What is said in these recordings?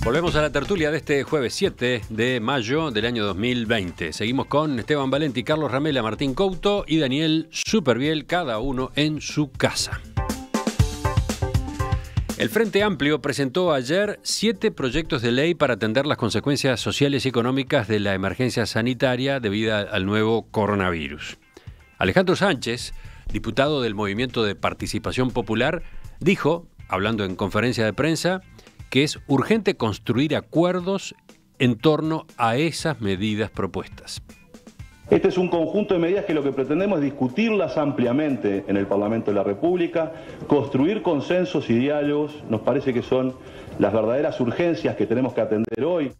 Volvemos a la tertulia de este jueves 7 de mayo del año 2020. Seguimos con Esteban Valenti, Carlos Ramela, Martín Couto y Daniel Superviel, cada uno en su casa. El Frente Amplio presentó ayer 7 proyectos de ley para atender las consecuencias sociales y económicas de la emergencia sanitaria debido al nuevo coronavirus. Alejandro Sánchez, diputado del Movimiento de Participación Popular, dijo, hablando en conferencia de prensa, que es urgente construir acuerdos en torno a esas medidas propuestas. Este es un conjunto de medidas que lo que pretendemos es discutirlas ampliamente en el Parlamento de la República, construir consensos y diálogos. Nos parece que son las verdaderas urgencias que tenemos que atender hoy.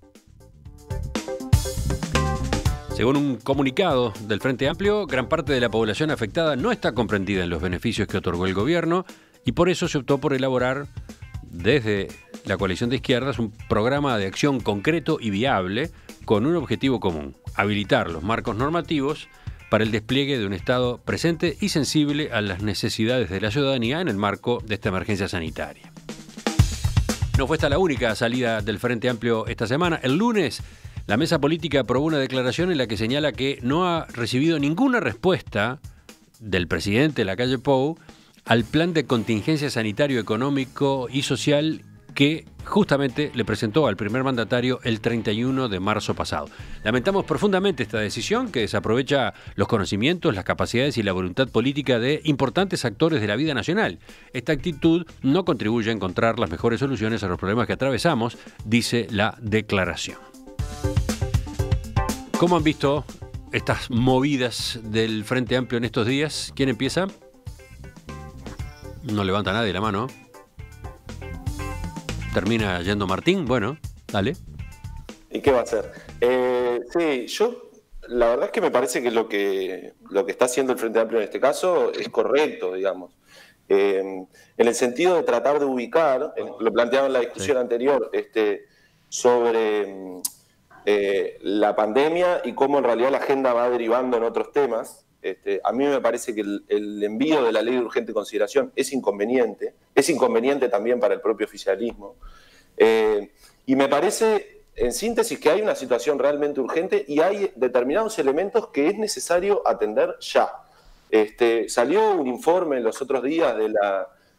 Según un comunicado del Frente Amplio, gran parte de la población afectada no está comprendida en los beneficios que otorgó el gobierno y por eso se optó por elaborar desde la coalición de izquierdas un programa de acción concreto y viable con un objetivo común: habilitar los marcos normativos para el despliegue de un Estado presente y sensible a las necesidades de la ciudadanía en el marco de esta emergencia sanitaria. No fue esta la única salida del Frente Amplio esta semana. El lunes, la mesa política aprobó una declaración en la que señala que no ha recibido ninguna respuesta del presidente Lacalle Pou al plan de contingencia sanitario, económico y social que justamente le presentó al primer mandatario el 31 de marzo pasado. Lamentamos profundamente esta decisión que desaprovecha los conocimientos, las capacidades y la voluntad política de importantes actores de la vida nacional. Esta actitud no contribuye a encontrar las mejores soluciones a los problemas que atravesamos, dice la declaración. ¿Cómo han visto estas movidas del Frente Amplio en estos días? ¿Quién empieza? No levanta nadie la mano. Termina yendo Martín. Bueno, dale. ¿Y qué va a hacer? Sí, yo la verdad es que me parece que lo que está haciendo el Frente Amplio en este caso es correcto, digamos. En el sentido de tratar de ubicar, lo planteaba en la discusión anterior, sobre la pandemia y cómo en realidad la agenda va derivando en otros temas. A mí me parece que el envío de la ley de urgente consideración es inconveniente también para el propio oficialismo, y me parece, en síntesis, que hay una situación realmente urgente y hay determinados elementos que es necesario atender ya. Salió un informe los otros días de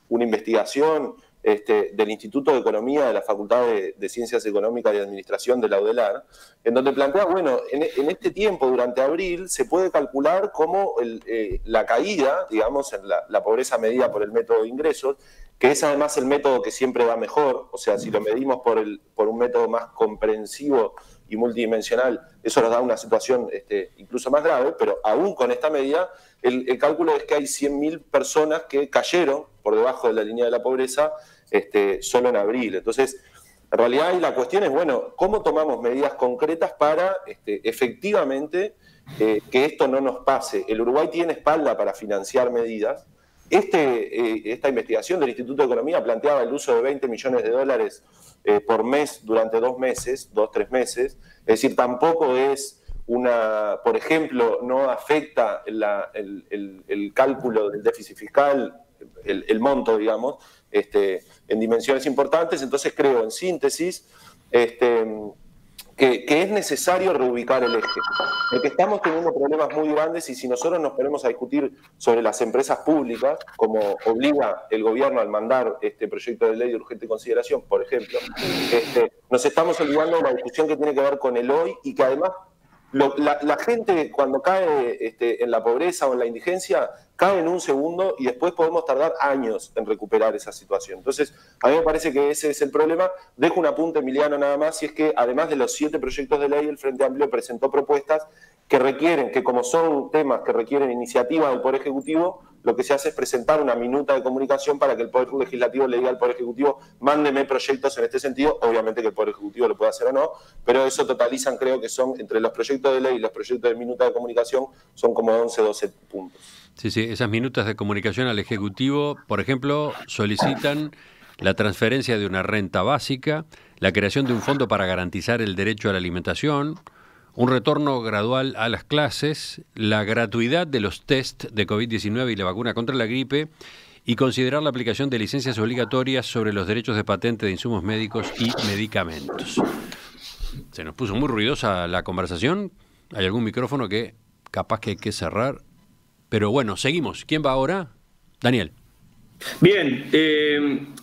una investigación del Instituto de Economía de la Facultad de Ciencias Económicas y Administración de la UDELAR, en donde plantea, bueno, en este tiempo, durante abril, se puede calcular cómo la caída, digamos, en la pobreza medida por el método de ingresos, que es además el método que siempre va mejor, o sea, si lo medimos por un método más comprensivo y multidimensional, eso nos da una situación incluso más grave, pero aún con esta medida, el cálculo es que hay 100.000 personas que cayeron por debajo de la línea de la pobreza solo en abril. Entonces, en realidad ahí la cuestión es, bueno, ¿cómo tomamos medidas concretas para efectivamente que esto no nos pase? El Uruguay tiene espalda para financiar medidas. Esta investigación del Instituto de Economía planteaba el uso de $20 millones por mes durante 2 meses, 3 meses. Es decir, tampoco es por ejemplo, no afecta el cálculo del déficit fiscal, el monto, digamos, en dimensiones importantes. Entonces creo, en síntesis, que es necesario reubicar el eje, porque estamos teniendo problemas muy grandes y si nosotros nos ponemos a discutir sobre las empresas públicas, como obliga el gobierno al mandar este proyecto de ley de urgente consideración, por ejemplo, nos estamos olvidando de la discusión que tiene que ver con el hoy y que además la gente cuando cae en la pobreza o en la indigencia, cae en un segundo y después podemos tardar años en recuperar esa situación. Entonces, a mí me parece que ese es el problema. Dejo un apunte, Emiliano, nada más, y es que además de los 7 proyectos de ley, el Frente Amplio presentó propuestas que como son temas que requieren iniciativa del Poder Ejecutivo, lo que se hace es presentar una minuta de comunicación para que el Poder Legislativo le diga al Poder Ejecutivo, mándeme proyectos en este sentido, obviamente que el Poder Ejecutivo lo puede hacer o no, pero eso totalizan, creo que son, entre los proyectos de ley y los proyectos de minuta de comunicación, son como 11, 12 puntos. Sí, esas minutas de comunicación al Ejecutivo, por ejemplo, solicitan la transferencia de una renta básica, la creación de un fondo para garantizar el derecho a la alimentación, un retorno gradual a las clases, la gratuidad de los test de COVID-19 y la vacuna contra la gripe y considerar la aplicación de licencias obligatorias sobre los derechos de patente de insumos médicos y medicamentos. Se nos puso muy ruidosa la conversación. Hay algún micrófono que capaz que hay que cerrar. Pero bueno, seguimos. ¿Quién va ahora? Daniel. Bien. En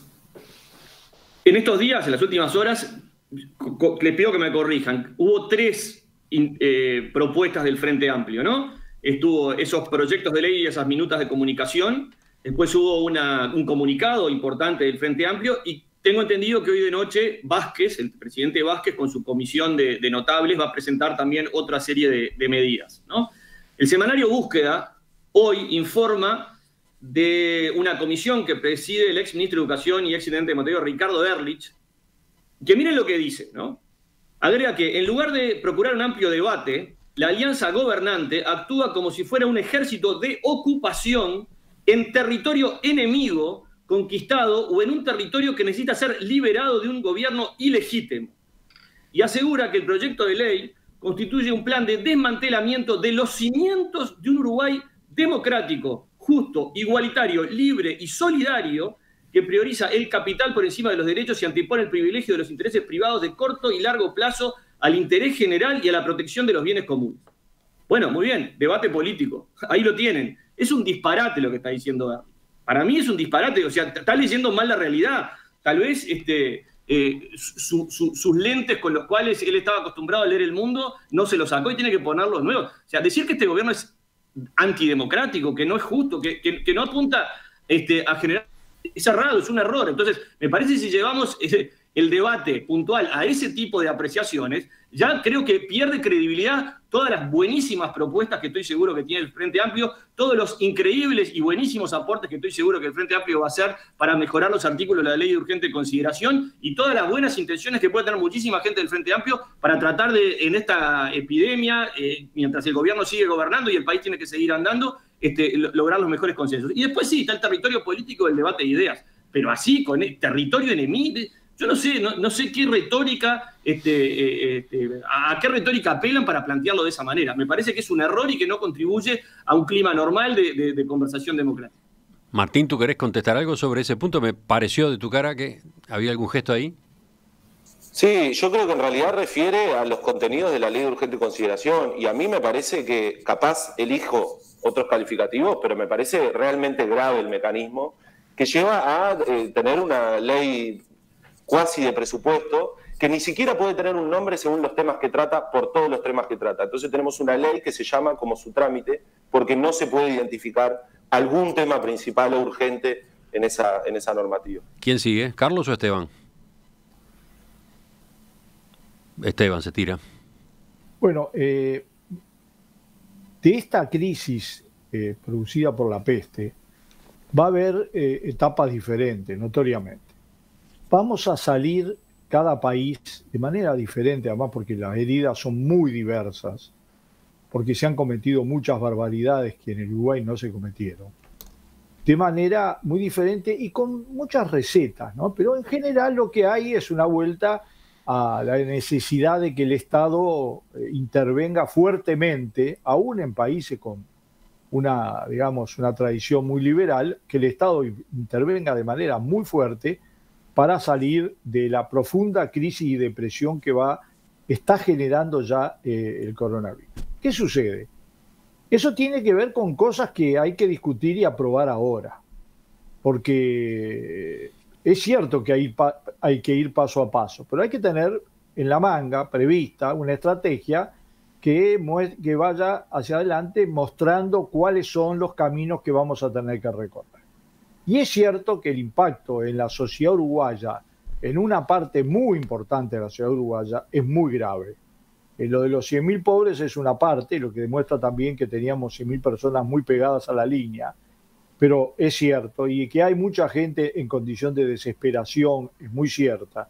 estos días, en las últimas horas, les pido que me corrijan. Hubo 3 propuestas del Frente Amplio, ¿no? Estuvo esos proyectos de ley y esas minutas de comunicación. Después hubo un comunicado importante del Frente Amplio y tengo entendido que hoy de noche Vázquez, el presidente Vázquez, con su comisión de notables, va a presentar también otra serie de medidas, ¿no? El semanario Búsqueda hoy informa de una comisión que preside el ex ministro de Educación y ex intendente de Montevideo, Ricardo Ehrlich, que miren lo que dice, ¿no? Agrega que en lugar de procurar un amplio debate, la alianza gobernante actúa como si fuera un ejército de ocupación en territorio enemigo conquistado o en un territorio que necesita ser liberado de un gobierno ilegítimo. Y asegura que el proyecto de ley constituye un plan de desmantelamiento de los cimientos de un Uruguay democrático, justo, igualitario, libre y solidario, que prioriza el capital por encima de los derechos y antepone el privilegio de los intereses privados de corto y largo plazo al interés general y a la protección de los bienes comunes. Bueno, muy bien, debate político. Ahí lo tienen. Es un disparate lo que está diciendo Ehrlich. Para mí es un disparate, o sea, está leyendo mal la realidad. Tal vez sus lentes con los cuales él estaba acostumbrado a leer el mundo no se los sacó y tiene que ponerlos nuevos. O sea, decir que este gobierno es antidemocrático, que no es justo, que no apunta a generar... Es errado, es un error. Entonces, me parece que si llevamos el debate puntual a ese tipo de apreciaciones, ya creo que pierde credibilidad todas las buenísimas propuestas que estoy seguro que tiene el Frente Amplio, todos los increíbles y buenísimos aportes que estoy seguro que el Frente Amplio va a hacer para mejorar los artículos de la ley de urgente consideración y todas las buenas intenciones que puede tener muchísima gente del Frente Amplio para tratar de, en esta epidemia, mientras el gobierno sigue gobernando y el país tiene que seguir andando, lograr los mejores consensos. Y después sí, está el territorio político del debate de ideas, pero así, con el territorio enemigo... Yo no sé qué retórica, a qué retórica apelan para plantearlo de esa manera. Me parece que es un error y que no contribuye a un clima normal de conversación democrática. Martín, ¿tú querés contestar algo sobre ese punto? Me pareció de tu cara que había algún gesto ahí. Sí, yo creo que en realidad refiere a los contenidos de la ley de urgente consideración y a mí me parece que capaz elijo otros calificativos, pero me parece realmente grave el mecanismo que lleva a tener una ley cuasi de presupuesto, que ni siquiera puede tener un nombre según los temas que trata, por todos los temas que trata. Entonces tenemos una ley que se llama como su trámite, porque no se puede identificar algún tema principal o urgente en esa normativa. ¿Quién sigue? ¿Carlos o Esteban? Esteban se tira. Bueno, de esta crisis producida por la peste, va a haber etapas diferentes, notoriamente. Vamos a salir cada país de manera diferente, además porque las heridas son muy diversas, porque se han cometido muchas barbaridades que en el Uruguay no se cometieron, de manera muy diferente y con muchas recetas, ¿no? Pero en general lo que hay es una vuelta a la necesidad de que el Estado intervenga fuertemente, aún en países con una tradición muy liberal, que el Estado intervenga de manera muy fuerte para salir de la profunda crisis y depresión que está generando ya el coronavirus. ¿Qué sucede? Eso tiene que ver con cosas que hay que discutir y aprobar ahora, porque es cierto que hay que ir paso a paso, pero hay que tener en la manga prevista una estrategia que vaya hacia adelante mostrando cuáles son los caminos que vamos a tener que recorrer. Y es cierto que el impacto en la sociedad uruguaya, en una parte muy importante de la sociedad uruguaya, es muy grave. Lo de los 100.000 pobres es una parte, lo que demuestra también que teníamos 100.000 personas muy pegadas a la línea, pero es cierto, y que hay mucha gente en condición de desesperación, es muy cierta,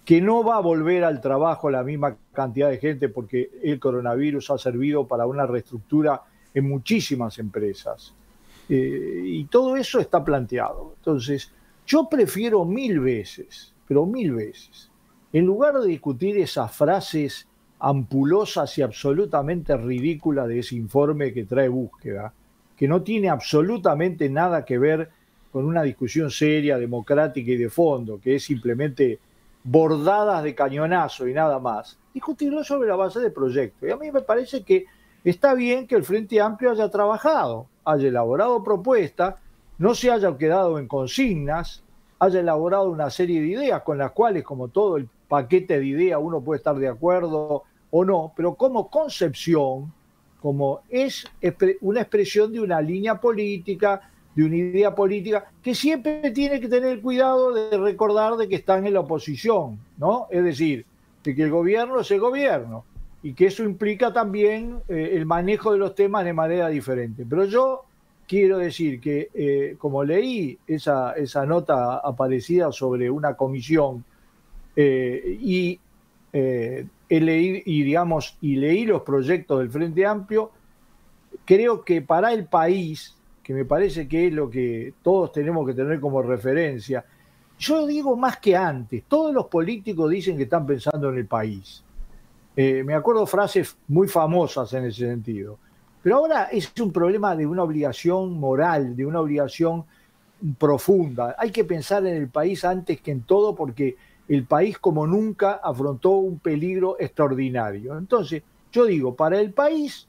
que no va a volver al trabajo la misma cantidad de gente porque el coronavirus ha servido para una reestructura en muchísimas empresas. Y todo eso está planteado. Entonces, yo prefiero 1000 veces, pero 1000 veces, en lugar de discutir esas frases ampulosas y absolutamente ridículas de ese informe que trae Búsqueda, que no tiene absolutamente nada que ver con una discusión seria, democrática y de fondo, que es simplemente bordadas de cañonazo y nada más, discutirlo sobre la base de proyectos. Y a mí me parece que está bien que el Frente Amplio haya trabajado, haya elaborado propuestas, no se haya quedado en consignas, haya elaborado una serie de ideas con las cuales, como todo el paquete de ideas, uno puede estar de acuerdo o no, pero como concepción, como es una expresión de una línea política, de una idea política, que siempre tiene que tener cuidado de recordar de que están en la oposición, ¿no? Es decir, de que el gobierno es el gobierno y que eso implica también el manejo de los temas de manera diferente. Pero yo quiero decir que, como leí esa nota aparecida sobre una comisión y leí los proyectos del Frente Amplio, creo que para el país, que me parece que es lo que todos tenemos que tener como referencia, yo digo más que antes, todos los políticos dicen que están pensando en el país. Me acuerdo frases muy famosas en ese sentido. Pero ahora es un problema de una obligación moral, de una obligación profunda. Hay que pensar en el país antes que en todo, porque el país como nunca afrontó un peligro extraordinario. Entonces, yo digo, para el país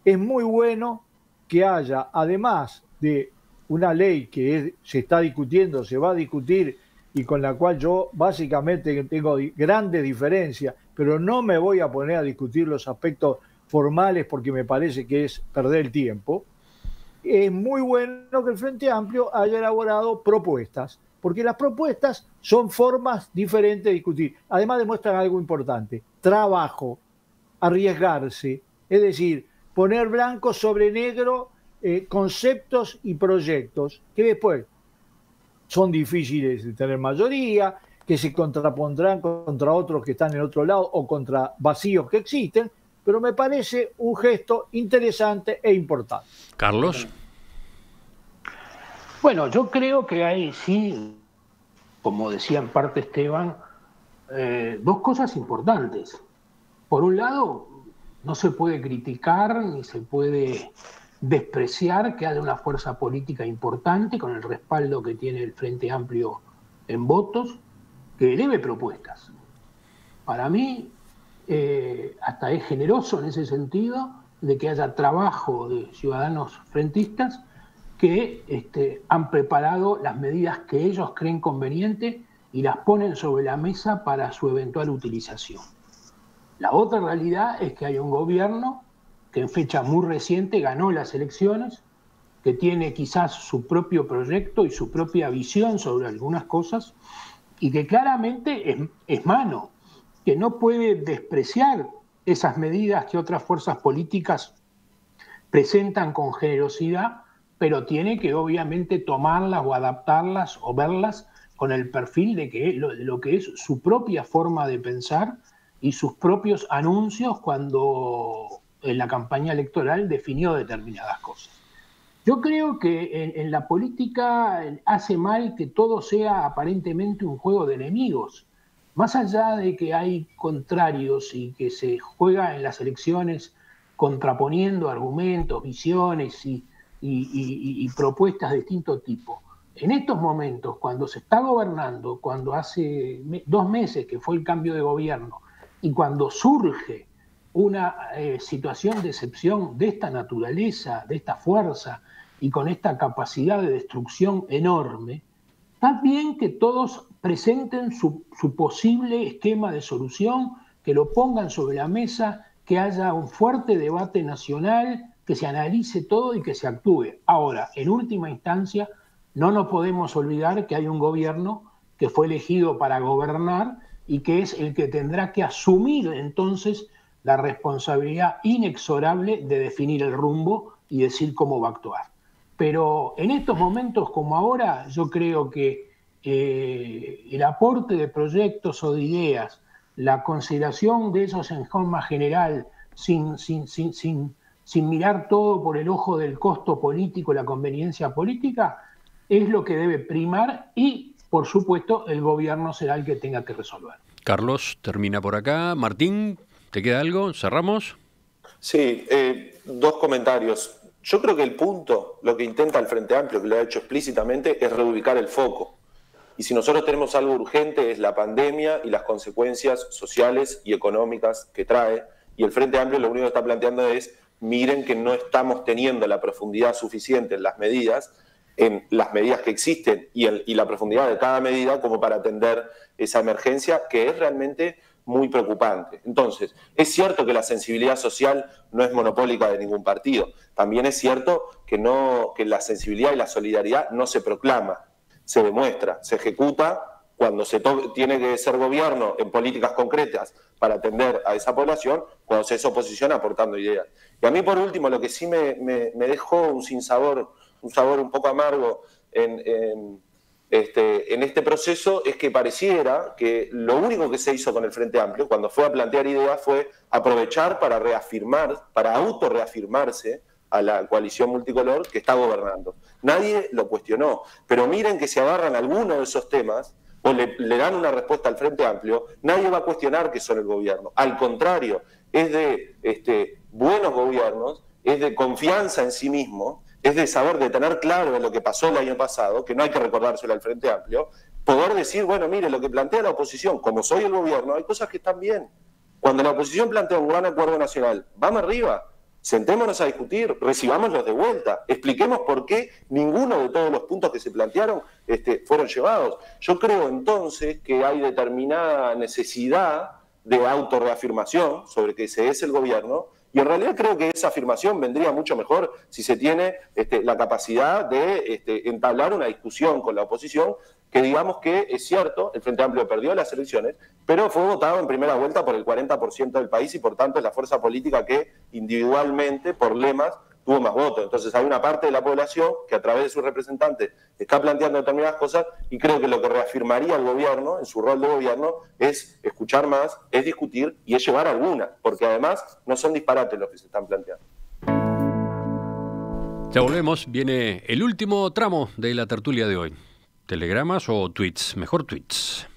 es muy bueno que haya, además de una ley que se está discutiendo, se va a discutir y con la cual yo básicamente tengo grandes diferencias, pero no me voy a poner a discutir los aspectos formales porque me parece que es perder el tiempo. Es muy bueno que el Frente Amplio haya elaborado propuestas, porque las propuestas son formas diferentes de discutir. Además demuestran algo importante: trabajo, arriesgarse, es decir, poner blanco sobre negro conceptos y proyectos que después son difíciles de tener mayoría, que se contrapondrán contra otros que están en otro lado o contra vacíos que existen, pero me parece un gesto interesante e importante. Carlos. Bueno, yo creo que hay, sí, como decía en parte Esteban, dos cosas importantes. Por un lado, no se puede criticar ni se puede despreciar que haya una fuerza política importante con el respaldo que tiene el Frente Amplio en votos, que eleve propuestas. Para mí, hasta es generoso en ese sentido de que haya trabajo de ciudadanos frentistas que han preparado las medidas que ellos creen convenientes y las ponen sobre la mesa para su eventual utilización. La otra realidad es que hay un gobierno que en fecha muy reciente ganó las elecciones, que tiene quizás su propio proyecto y su propia visión sobre algunas cosas, y que claramente es mano, que no puede despreciar esas medidas que otras fuerzas políticas presentan con generosidad, pero tiene que obviamente tomarlas o adaptarlas o verlas con el perfil de lo que es su propia forma de pensar y sus propios anuncios cuando en la campaña electoral definió determinadas cosas. Yo creo que en la política hace mal que todo sea aparentemente un juego de enemigos. Más allá de que hay contrarios y que se juega en las elecciones contraponiendo argumentos, visiones y propuestas de distinto tipo, en estos momentos, cuando se está gobernando, cuando hace 2 meses que fue el cambio de gobierno y cuando surge una situación de excepción de esta naturaleza, de esta fuerza y con esta capacidad de destrucción enorme, está bien que todos presenten su posible esquema de solución, que lo pongan sobre la mesa, que haya un fuerte debate nacional, que se analice todo y que se actúe. Ahora, en última instancia, no nos podemos olvidar que hay un gobierno que fue elegido para gobernar y que es el que tendrá que asumir entonces la responsabilidad inexorable de definir el rumbo y decir cómo va a actuar. Pero en estos momentos como ahora, yo creo que el aporte de proyectos o de ideas, la consideración de esos en forma general, sin mirar todo por el ojo del costo político, la conveniencia política, es lo que debe primar y, por supuesto, el gobierno será el que tenga que resolver. Carlos, termina por acá. Martín, ¿te queda algo? ¿Cerramos? Sí, 2 comentarios. Yo creo que el punto, lo que intenta el Frente Amplio, que lo ha hecho explícitamente, es reubicar el foco. Y si nosotros tenemos algo urgente es la pandemia y las consecuencias sociales y económicas que trae. Y el Frente Amplio lo único que está planteando es, miren que no estamos teniendo la profundidad suficiente en las medidas que existen y la profundidad de cada medida como para atender esa emergencia que es realmente muy preocupante. Entonces, es cierto que la sensibilidad social no es monopólica de ningún partido. También es cierto que la sensibilidad y la solidaridad no se proclama, se demuestra, se ejecuta cuando se tiene que ser gobierno en políticas concretas para atender a esa población, cuando se es oposición aportando ideas. Y a mí, por último, lo que sí me dejó un sabor un poco amargo en este proceso es que pareciera que lo único que se hizo con el Frente Amplio cuando fue a plantear ideas fue aprovechar para autorreafirmarse a la coalición multicolor que está gobernando. Nadie lo cuestionó, pero miren que si agarran alguno de esos temas o le dan una respuesta al Frente Amplio, nadie va a cuestionar que son el gobierno. Al contrario, es de buenos gobiernos, es de confianza en sí mismo, es de saber, de tener claro lo que pasó el año pasado, que no hay que recordárselo al Frente Amplio, poder decir, bueno, mire, lo que plantea la oposición, como soy el gobierno, hay cosas que están bien. Cuando la oposición plantea un gran acuerdo nacional, vamos arriba, sentémonos a discutir, recibámoslos de vuelta, expliquemos por qué ninguno de todos los puntos que se plantearon fueron llevados. Yo creo entonces que hay determinada necesidad de autorreafirmación sobre que ese es el gobierno, y en realidad creo que esa afirmación vendría mucho mejor si se tiene la capacidad de entablar una discusión con la oposición, que digamos que es cierto, el Frente Amplio perdió las elecciones, pero fue votado en primera vuelta por el 40% del país y por tanto es la fuerza política que individualmente, por lemas, tuvo más votos. Entonces hay una parte de la población que a través de sus representantes está planteando determinadas cosas y creo que lo que reafirmaría al gobierno, en su rol de gobierno, es escuchar más, es discutir y es llevar alguna, porque además no son disparates los que se están planteando. Ya volvemos, viene el último tramo de la tertulia de hoy. ¿Telegramas o tweets? Mejor tweets.